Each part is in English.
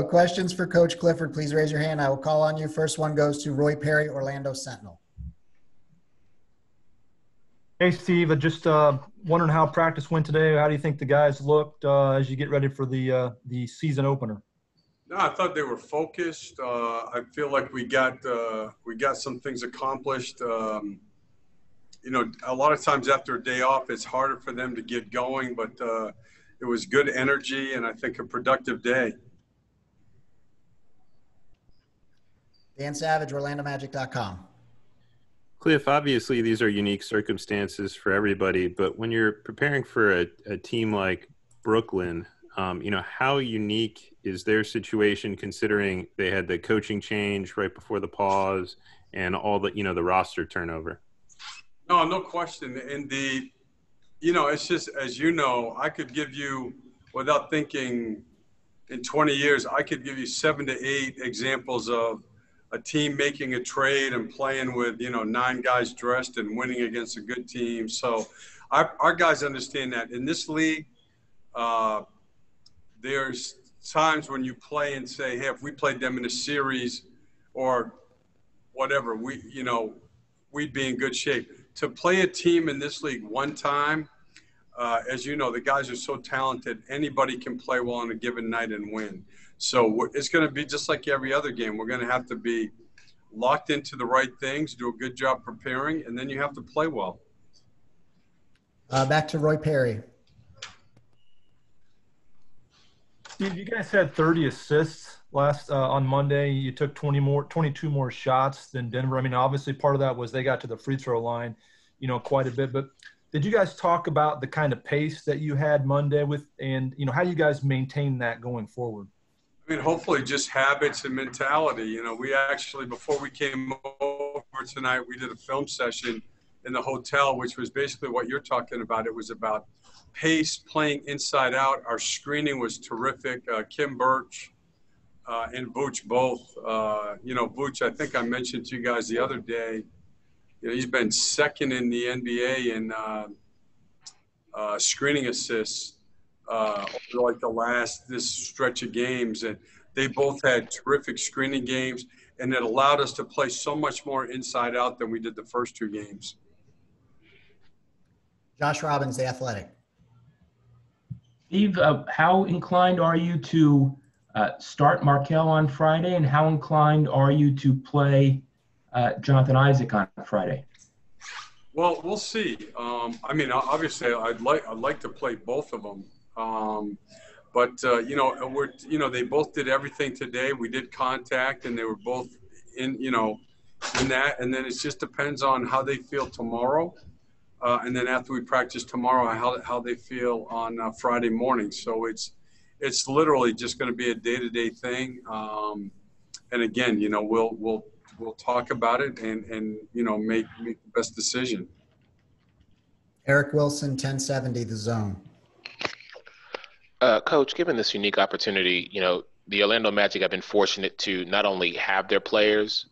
Questions for Coach Clifford, please raise your hand. I will call on you. First one goes to Roy Perry, Orlando Sentinel. Hey, Steve, I just wondering how practice went today. How do you think the guys looked as you get ready for the season opener? No, I thought they were focused. I feel like we got some things accomplished. You know, a lot of times after a day off, it's harder for them to get going, but it was good energy and I think a productive day. Dan Savage, OrlandoMagic.com. Cliff, obviously these are unique circumstances for everybody, but when you're preparing for a team like Brooklyn, you know, how unique is their situation considering they had the coaching change right before the pause and all the, you know, the roster turnover? No, no question. And you know, it's just, as you know, I could give you, without thinking in 20 years, I could give you 7 to 8 examples of a team making a trade and playing with, you know, 9 guys dressed and winning against a good team. So our guys understand that. In this league, there's times when you play and say, hey, if we played them in a series or whatever, we'd be in good shape. To play a team in this league one time, as you know, the guys are so talented. Anybody can play well on a given night and win. So it's going to be just like every other game. We're going to have to be locked into the right things, do a good job preparing, and then you have to play well. Back to Roy Perry. Steve, you guys had 30 assists last on Monday. You took 22 more shots than Denver. I mean, obviously part of that was they got to the free throw line, you know, quite a bit. But did you guys talk about the kind of pace that you had Monday with, and, you know, how do you guys maintain that going forward? I mean, hopefully just habits and mentality. You know, we actually, before we came over tonight, we did a film session in the hotel, which was basically what you're talking about. It was about pace, playing inside out. Our screening was terrific. Kim Birch and Vooch both. You know, Vooch, I think I mentioned to you guys the other day, you know, he's been second in the NBA in screening assists over like this stretch of games. And they both had terrific screening games, and it allowed us to play so much more inside out than we did the first 2 games. Josh Robbins, The Athletic. Steve, how inclined are you to start Markelle on Friday, and how inclined are you to play Jonathan Isaac on Friday? Well, we'll see. I mean, obviously, I'd like to play both of them. But you know, they both did everything today. We did contact, and they were both in that. And then it just depends on how they feel tomorrow. And then after we practice tomorrow, how they feel on Friday morning. So it's literally just going to be a day-to-day thing. And again, you know, we'll talk about it and you know, make the best decision. Eric Wilson, 1070, The Zone. Coach, given this unique opportunity, you know, the Orlando Magic have been fortunate to not only have their players,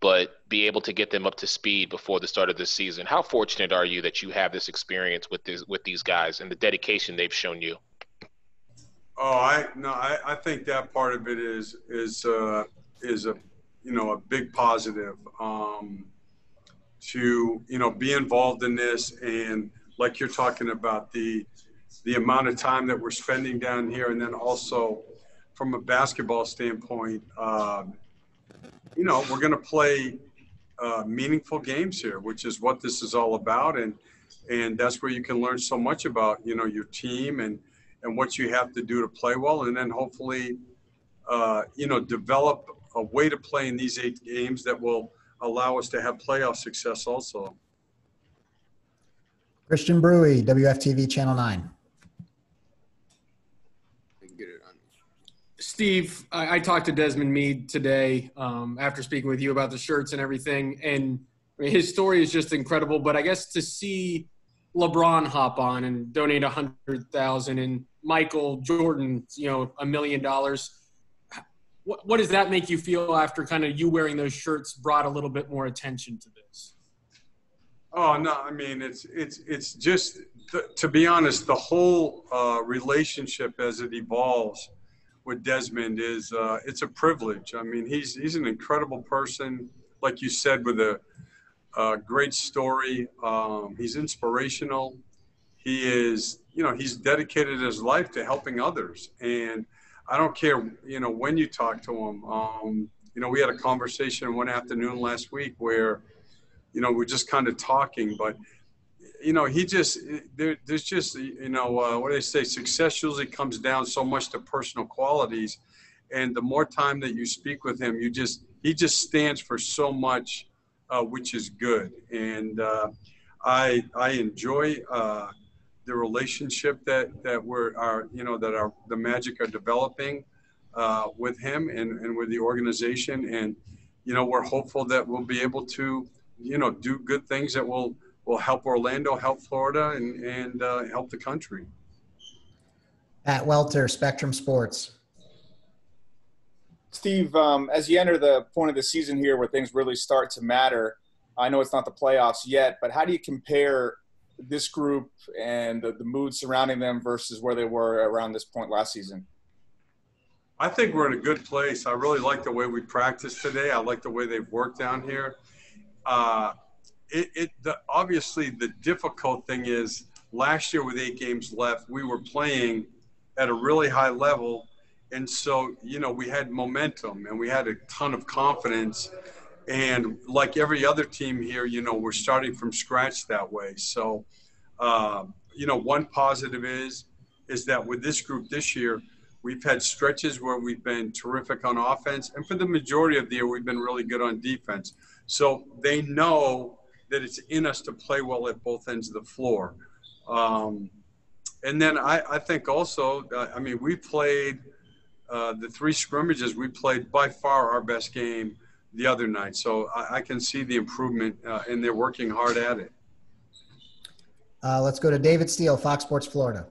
but be able to get them up to speed before the start of this season. How fortunate are you that you have this experience with these guys and the dedication they've shown you? Oh, I think that part of it is a, you know, a big positive to, you know, be involved in this. And like you're talking about, the amount of time that we're spending down here, and then also from a basketball standpoint, you know, we're going to play meaningful games here, which is what this is all about. And that's where you can learn so much about, you know, your team and what you have to do to play well. And then hopefully, you know, develop a way to play in these 8 games that will allow us to have playoff success also. Christian Brewy, WFTV Channel 9. Steve, I talked to Desmond Meade today after speaking with you about the shirts and everything, and I mean, his story is just incredible. But I guess to see LeBron hop on and donate $100,000 and Michael Jordan, you know, $1 million, what does that make you feel after kind of you wearing those shirts brought a little bit more attention to this? Oh no, I mean it's just to be honest, the whole relationship as it evolves with Desmond is it's a privilege. I mean, he's an incredible person, like you said, with a great story. He's inspirational. He is, he's dedicated his life to helping others. And I don't care, when you talk to him. We had a conversation one afternoon last week where, we're just kind of talking, but he just there's just what do they say? Success usually comes down so much to personal qualities, and the more time that you speak with him, he just stands for so much, which is good. And I enjoy the relationship that the Magic are developing with him and with the organization, and we're hopeful that we'll be able to do good things that will help Orlando, help Florida, and help the country. Pat Welter, Spectrum Sports. Steve, as you enter the point of the season here where things really start to matter, I know it's not the playoffs yet, but how do you compare this group and the mood surrounding them versus where they were around this point last season? I think we're in a good place. I really like the way we practiced today. I like the way they've worked down here. Obviously the difficult thing is last year with 8 games left, we were playing at a really high level. And so, we had momentum and we had a ton of confidence, and like every other team here, we're starting from scratch that way. So, one positive is that with this group this year, we've had stretches where we've been terrific on offense, and for the majority of the year, we've been really good on defense. So they know that it's in us to play well at both ends of the floor. And then I think also, we played the 3 scrimmages. We played by far our best game the other night. So I can see the improvement, and they're working hard at it. Let's go to David Steele, Fox Sports Florida.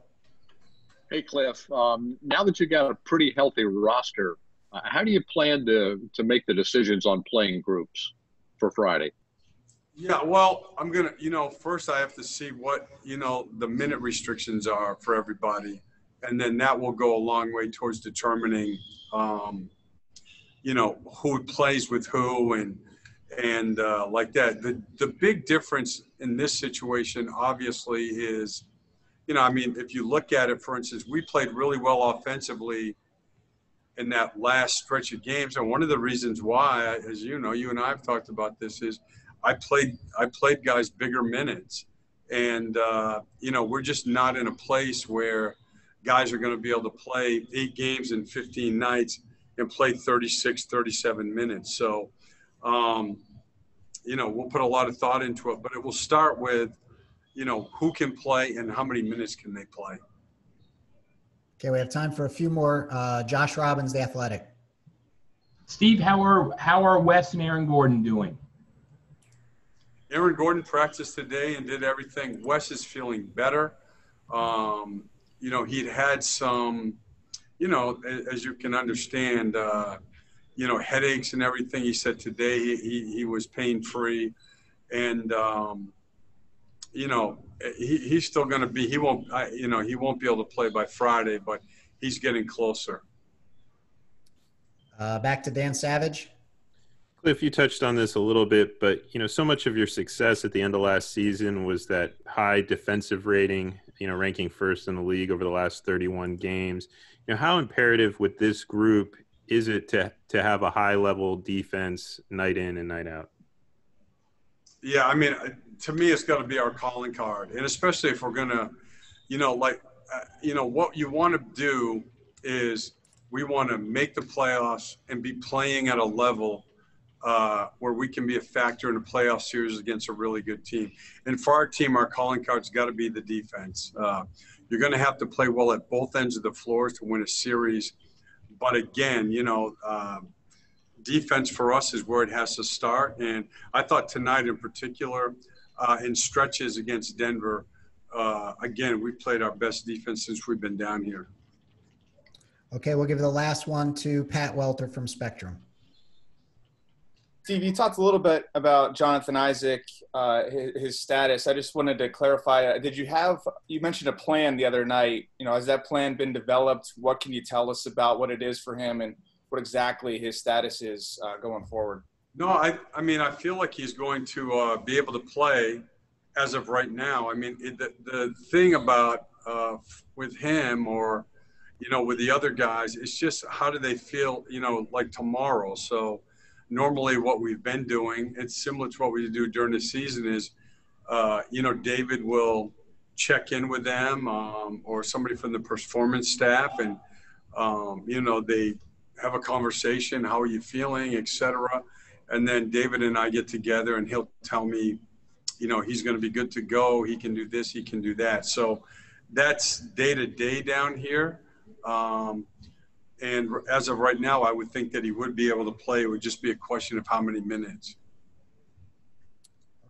Hey, Cliff. Now that you got a pretty healthy roster, how do you plan to make the decisions on playing groups for Friday? Yeah, well, I'm going to, first I have to see what, the minute restrictions are for everybody. And then that will go a long way towards determining, who plays with who and like that. The big difference in this situation, obviously, is, if you look at it, for instance, we played really well offensively in that last stretch of games. And one of the reasons why, as you and I have talked about this, is I played guys bigger minutes. And, we're just not in a place where guys are going to be able to play 8 games in 15 nights and play 36, 37 minutes. So, we'll put a lot of thought into it, but it will start with, who can play and how many minutes can they play. Okay, we have time for a few more. Josh Robbins, The Athletic. Steve, how are Wes and Aaron Gordon doing? Aaron Gordon practiced today and did everything. Wes is feeling better. He'd had some, as you can understand, headaches and everything. He said today he was pain-free, and he's still going to be. He won't be able to play by Friday, but he's getting closer. Back to Dan Savage. Cliff, you touched on this a little bit, but so much of your success at the end of last season was that high defensive rating, ranking first in the league over the last 31 games. How imperative with this group is it to have a high level defense night in and night out? Yeah, to me, it's got to be our calling card, and especially if we're gonna, what you want to do is we want to make the playoffs and be playing at a level where we can be a factor in a playoff series against a really good team. And for our team, our calling card's got to be the defense. You're going to have to play well at both ends of the floor to win a series. But again, defense for us is where it has to start. And I thought tonight in particular, in stretches against Denver, again, we played our best defense since we've been down here. Okay, we'll give the last one to Pat Welter from Spectrum. Steve, you talked a little bit about Jonathan Isaac, his status. I just wanted to clarify. You mentioned a plan the other night. Has that plan been developed? What can you tell us about what it is for him and what exactly his status is going forward? No, I mean, I feel like he's going to be able to play as of right now. I mean, the thing about with him or, with the other guys, it's just how do they feel, like tomorrow. So normally what we've been doing, it's similar to what we do during the season is, David will check in with them or somebody from the performance staff and, they have a conversation. How are you feeling, et cetera. And then David and I get together and he'll tell me, he's going to be good to go. He can do this, he can do that. So that's day to day down here. And as of right now, I would think that he would be able to play. It would just be a question of how many minutes.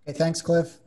Okay, thanks, Cliff.